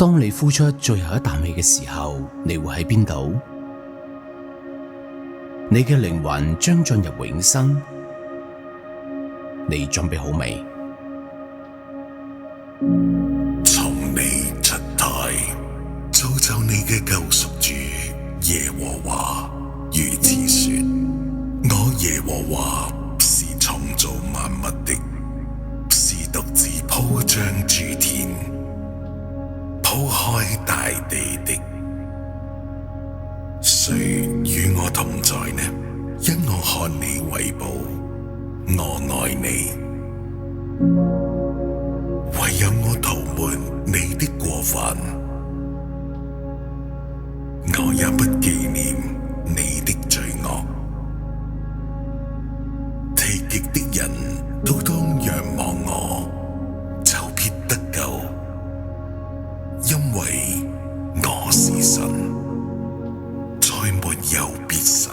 當你呼出最後一啖氣嘅時候，你會喺邊度？你嘅靈魂將進入永生，你準備好未？從你出胎，造就你嘅救贖主耶和華如此說：我耶和華是創造萬物的，是獨自鋪張諸天、鋪開大地的。誰與我同在呢？因我看你為寶，我愛你。唯有我塗抹你的過犯，我也不紀念你的罪惡。疲極的人都當仰望我，就必得救，因為我是神，再沒有別神。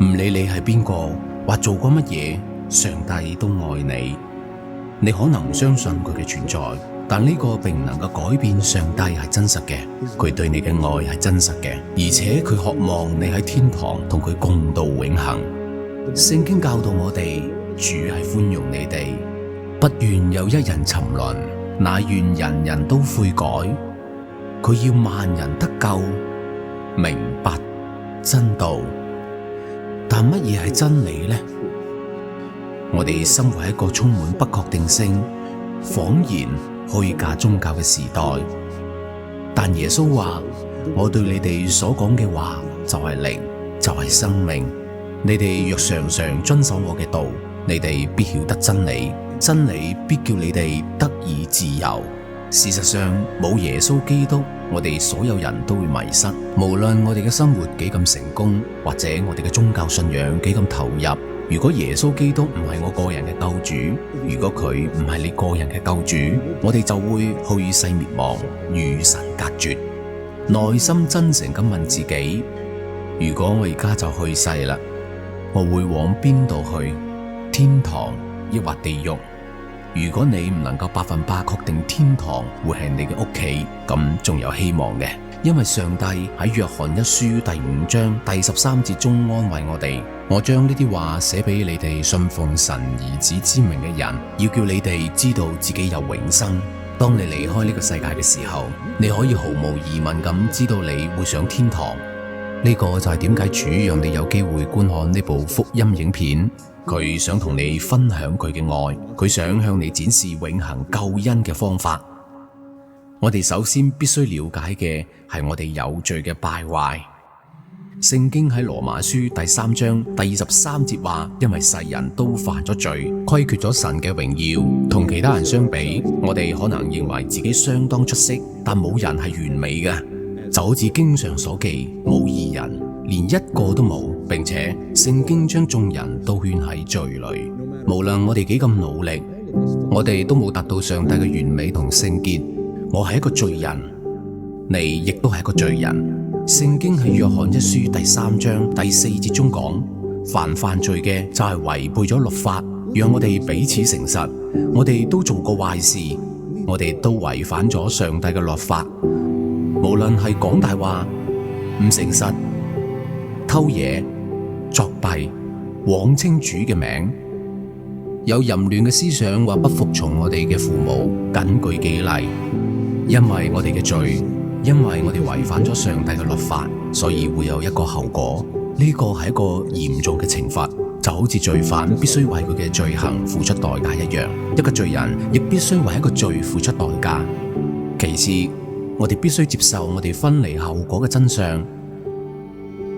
唔理你係邊個或做過乜嘢，上帝都愛你。你可能唔相信佢嘅存在，但呢個並唔能夠改變上帝係真實嘅，佢對你嘅愛係真實嘅，而且佢渴望你喺天堂同佢共度永恆。聖經教導我哋，主係寬容你哋，不願有一人沉淪，乃願人人都悔改。佢要萬人得救，明白真道。但乜嘢係真理呢？我哋生活喺一個充滿不確定性、謊言、虛假宗教嘅時代。但耶穌話：我對你哋所講嘅話就係靈，就係生命。你哋若常常遵守我嘅道，你哋必曉得真理，真理必叫你哋得以自由。事實上，冇耶穌基督，我哋所有人都會迷失。無論我哋嘅生活幾咁成功，或者我哋嘅宗教信仰幾咁投入，如果耶穌基督唔係我個人嘅救主，如果佢唔係你個人嘅救主，我哋就會去世滅亡，與神隔絕。內心真誠咁問自己：如果我而家就去世啦，我會往邊度去？天堂抑或地獄？如果你唔能夠100%確定天堂會係你嘅屋企，咁仲有希望嘅，因為上帝喺約翰一書第5章第13節中安慰我哋：我將呢啲話寫俾你哋信奉神兒子之名嘅人，要叫你哋知道自己有永生。當你離開呢個世界嘅時候，你可以毫無疑問咁知道你會上天堂。呢個就係點解主讓你有機會觀看呢部福音影片。佢想同你分享佢嘅愛，佢想向你展示永恆救恩嘅方法。我哋首先必須了解嘅係我哋有罪嘅敗壞。聖經喺羅馬書第3章第23節話：因為世人都犯咗罪，虧缺咗神嘅榮耀。同其他人相比，我哋可能認為自己相當出色，但冇人係完美嘅。就好似經上所記，冇義人，連一個都冇，並且聖經將眾人都圈喺罪裏。無論我哋幾咁努力，我哋都冇達到上帝嘅完美同聖潔。我係一個罪人，你亦都係一個罪人。聖經喺約翰一書第3章第4節中講：凡犯罪嘅就係違背咗律法，讓我哋彼此誠實。我哋都做過壞事，我哋都違反咗上帝嘅律法。無論係講大話、唔誠實、偷嘢、作弊、妄稱主嘅名，有淫亂嘅思想或不服從我哋嘅父母，謹據己例。因為我哋嘅罪，因為我哋違反咗上帝嘅律法，所以會有一個後果。呢個係一個嚴重嘅懲罰，就好似罪犯必須為佢嘅罪行付出代價一樣。一個罪人亦必須為一個罪付出代價。其次，我哋必須接受我哋分離後果嘅真相。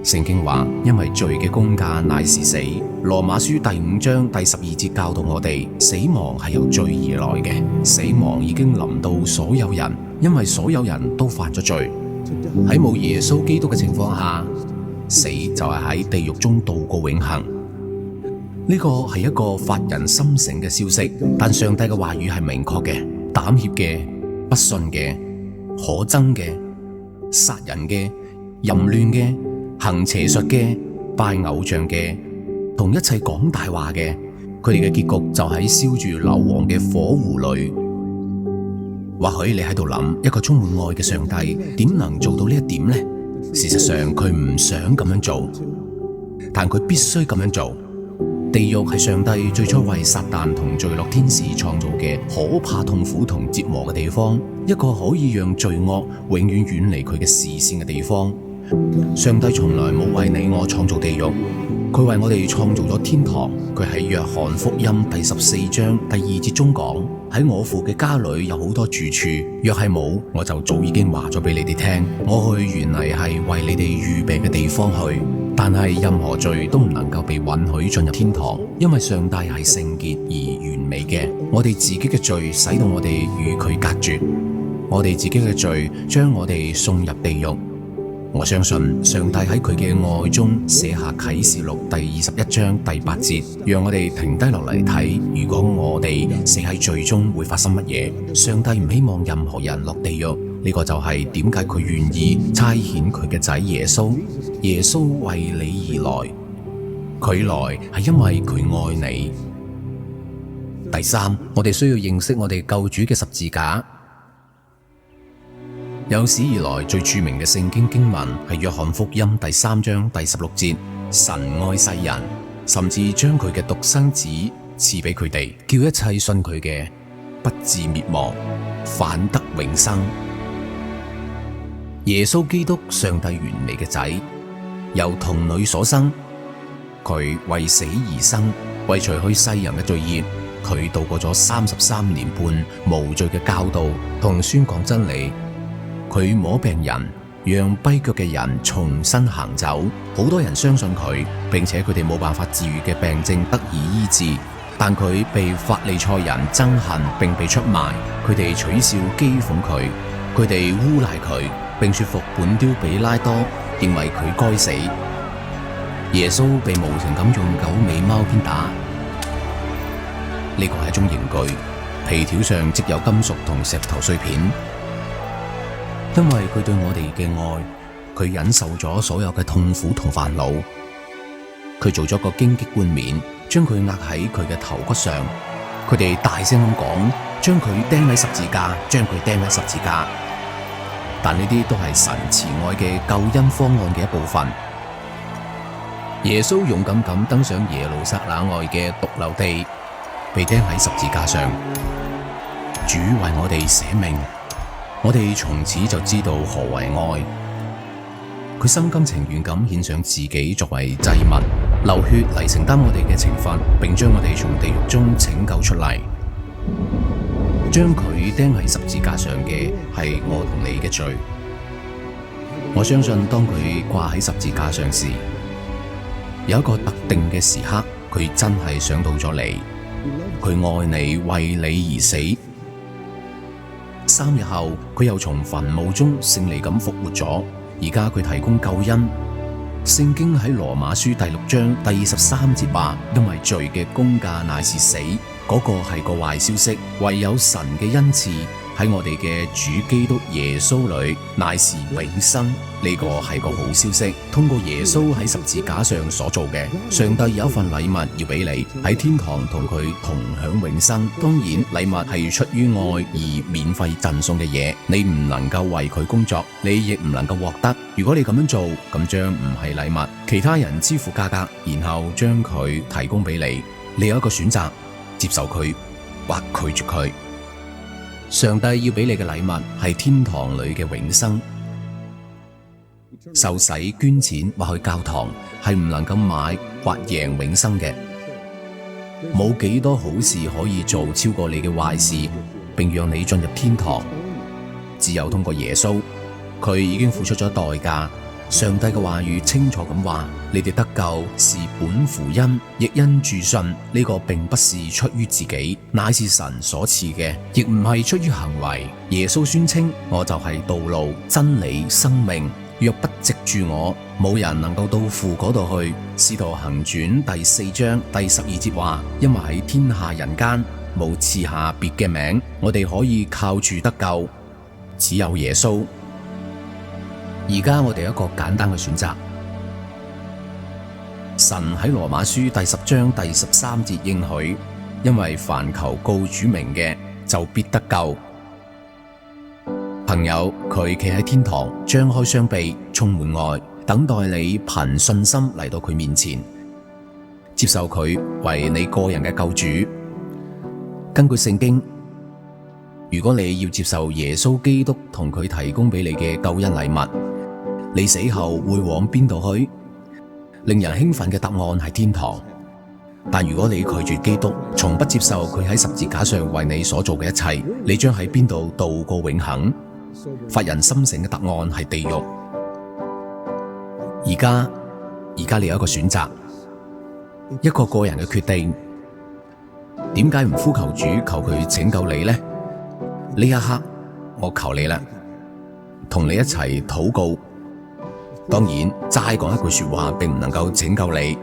聖經話：因為罪嘅工價乃是死。羅馬書第5章第12節教導我哋，死亡係由罪而來嘅。死亡已經臨到所有人，因為所有人都犯咗罪。喺冇耶穌基督嘅情況下，死就係喺地獄中度過永恆。呢個係一個發人心省嘅消息，但上帝嘅話語係明確嘅。膽怯嘅、不信嘅、可憎嘅、殺人嘅、淫亂嘅、行邪術嘅、拜偶像嘅，同一切講大話嘅，佢哋嘅結局就喺燒住硫磺嘅火湖裏。或許你喺度諗，一個充滿愛嘅上帝點能做到呢一點呢？事實上佢唔想咁樣做，但佢必須咁樣做。地獄係上帝最初為撒旦同罪惡天使創造嘅可怕、痛苦同折磨嘅地方，一個可以讓罪惡永遠遠離佢嘅視線嘅地方。上帝從來冇為你我創造地獄，佢為我哋創造咗天堂。佢喺約翰福音第14章第2節中講：喺我父嘅家裏有好多住處，若係冇，我就早已經話咗俾你哋聽。我去原嚟係為你哋預備嘅地方去。但係任何罪都唔能夠被允許進入天堂，因為上帝係聖潔而完美嘅。我哋自己嘅罪使到我哋與佢隔絕，我哋自己嘅罪將我哋送入地獄。我相信上帝喺佢嘅愛中寫下啟示錄第21章第8節，讓我哋停低落嚟睇，如果我哋死喺罪中會發生乜嘢？上帝唔希望任何人落地獄，呢個就係點解佢願意差遣佢嘅仔耶穌。耶穌為你而來，佢來係因為佢愛你。第三，我哋需要認識我哋救主嘅十字架。有史以來最著名嘅聖經經文係約翰福音第3章第16節，神愛世人，甚至將佢嘅獨生子賜俾佢哋，叫一切信佢嘅不至滅亡，反得永生。耶穌基督，上帝完美嘅仔，由童女所生，佢為死而生，為除去世人嘅罪孽，佢度過咗33年半無罪嘅教導同宣講真理。佢摸病人，讓跛腳嘅人重新行走。好多人相信佢，並且佢哋冇辦法治愈嘅病症得以醫治。但佢被法利賽人憎恨，並被出賣。佢哋取笑譏諷佢，佢哋誣賴佢，並說服本丟彼拉多，認為佢該死。耶穌被無情咁用9尾貓鞭打，呢個係一種刑具，皮條上積有金屬同石頭碎片。因為佢對我哋嘅愛，佢忍受咗所有嘅痛苦同煩惱。佢做咗個荊棘冠冕，將佢壓喺佢嘅頭骨上。佢哋大聲咁講，將佢釘喺十字架，將佢釘喺十字架。但呢啲都係神慈愛嘅救恩方案嘅一部分。耶穌勇敢咁登上耶路撒冷外嘅髑髏地，被釘喺十字架上。主為我哋捨命。我哋從此就知道何為愛。佢心甘情願咁獻上自己作為祭物，流血嚟承擔我哋嘅懲罰，並將我哋從地獄中拯救出嚟。將佢釘喺十字架上嘅係我同你嘅罪。我相信當佢掛喺十字架上時，有一個特定嘅時刻，佢真係想到咗你。佢愛你，為你而死。3日後，佢又從墳墓中勝利咁復活咗。而家佢提供救恩。聖經喺羅馬書第6章第23節話：因為罪嘅工價乃是死，嗰個係個壞消息。唯有神嘅恩賜喺我哋嘅主基督耶穌裏，乃是永生。呢個係個好消息。通過耶穌喺十字架上所做嘅，上帝有一份禮物要俾你，喺天堂同佢同享永生。當然，禮物係出於愛而免費贈送嘅嘢，你唔能夠為佢工作，你亦唔能夠獲得。如果你咁樣做，咁將唔係禮物。其他人支付價格，然後將佢提供俾你，你有一個選擇：接受佢或拒絕佢。上帝要俾你嘅禮物係天堂裏嘅永生。受洗、捐錢或去教堂係唔能夠買或贏永生嘅。冇幾多好事可以做超過你嘅壞事，並讓你進入天堂。只有通過耶穌，佢已經付出咗代價。上帝嘅話語清楚咁話：你哋得救是本乎恩，亦因住信。呢個並不是出於自己，乃是神所賜嘅，亦唔係出於行為。耶穌宣稱：我就係道路、真理、生命。若不藉住我，冇人能夠到父嗰度去。使徒行傳第4章第12節話：因為喺天下人間冇賜下別嘅名，我哋可以靠住得救，只有耶穌。而家我哋有一個簡單嘅選擇：洗神喺羅馬書第10章第13節應許，因為凡求告主名嘅，就必得救。朋友，佢企喺天堂，張開雙臂，充滿愛，等待你憑信心嚟到佢面前，接受佢為你個人嘅救主。根據聖經，如果你要接受耶穌基督同佢提供俾你嘅救恩禮物，你死後會往邊度去？令人興奮嘅答案係天堂。但如果你拒絕基督，從不接受佢喺十字架上為你所做嘅一切，你將喺邊度度過永恆？發人心醒嘅答案係地獄。而家你有一個選擇，一個個人嘅決定。點解唔呼求主，求佢拯救你呢？呢一刻，我求你啦，同你一齊禱告。當然，齋講一句說話並唔能夠拯救你，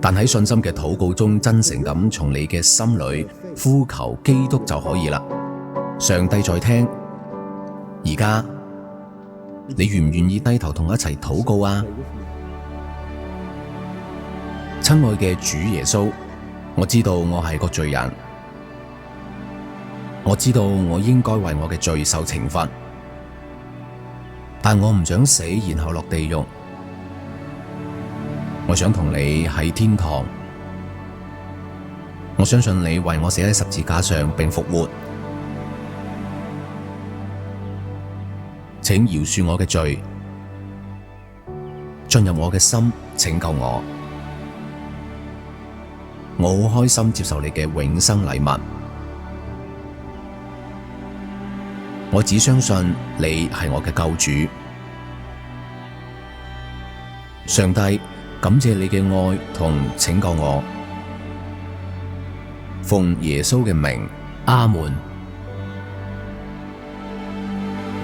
但喺信心嘅禱告中，真誠咁從你嘅心裏呼求基督就可以啦。上帝在聽。而家你願唔願意低頭同我一齊禱告啊？親愛嘅主耶穌，我知道我係個罪人，我知道我應該為我嘅罪受懲罰，但我唔想死然後落地獄，我想同你喺天堂。我相信你為我死喺十字架上並復活，請饒恕我嘅罪，進入我嘅心，拯救我。我好開心接受你嘅永生禮物。我只相信你係我嘅救主。上帝，感謝你嘅愛同拯救我。奉耶穌嘅名，阿門。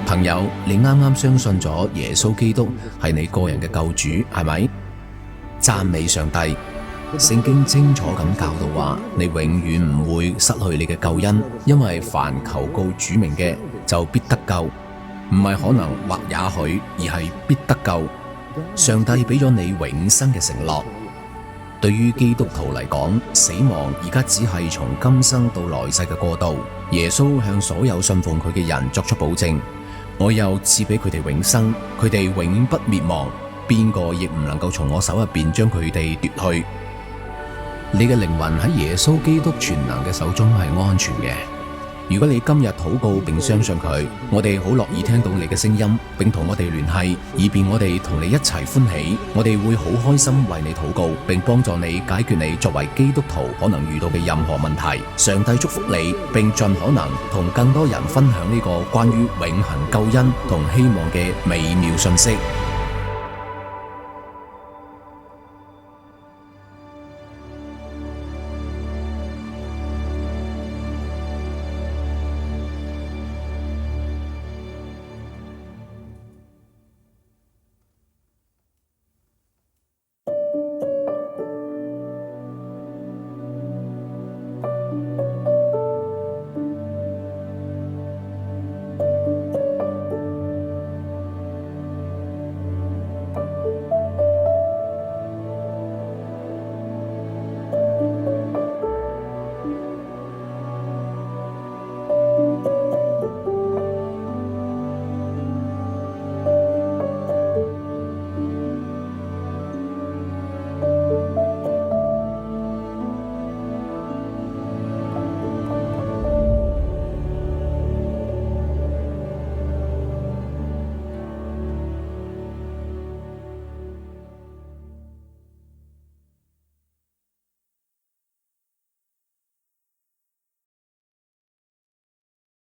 朋友，你啱啱相信咗耶穌基督係你個人嘅救主，係咪？讚美上帝！聖經清楚咁教導話，你永遠唔會失去你嘅救恩，因為凡求告主名嘅，就必得救。唔係可能或也許，而係必得救。上帝俾咗你永生嘅承諾。對於基督徒嚟講，死亡而家只係從今生到來世嘅過渡。耶穌向所有信奉佢嘅人作出保證，我又賜俾佢哋永生，佢哋永不滅亡，邊個亦唔能夠從我手入邊將佢哋奪去。你嘅靈魂喺耶穌基督全能嘅手中係安全嘅。如果你今日禱告並相信佢，我哋好樂意聽到你嘅聲音，並同我哋聯繫，以便我哋同你一齊歡喜。我哋會好開心為你禱告，並幫助你解決你作為基督徒可能遇到嘅任何問題。上帝祝福你，並盡可能同更多人分享呢個關於永恆救恩同希望嘅美妙信息。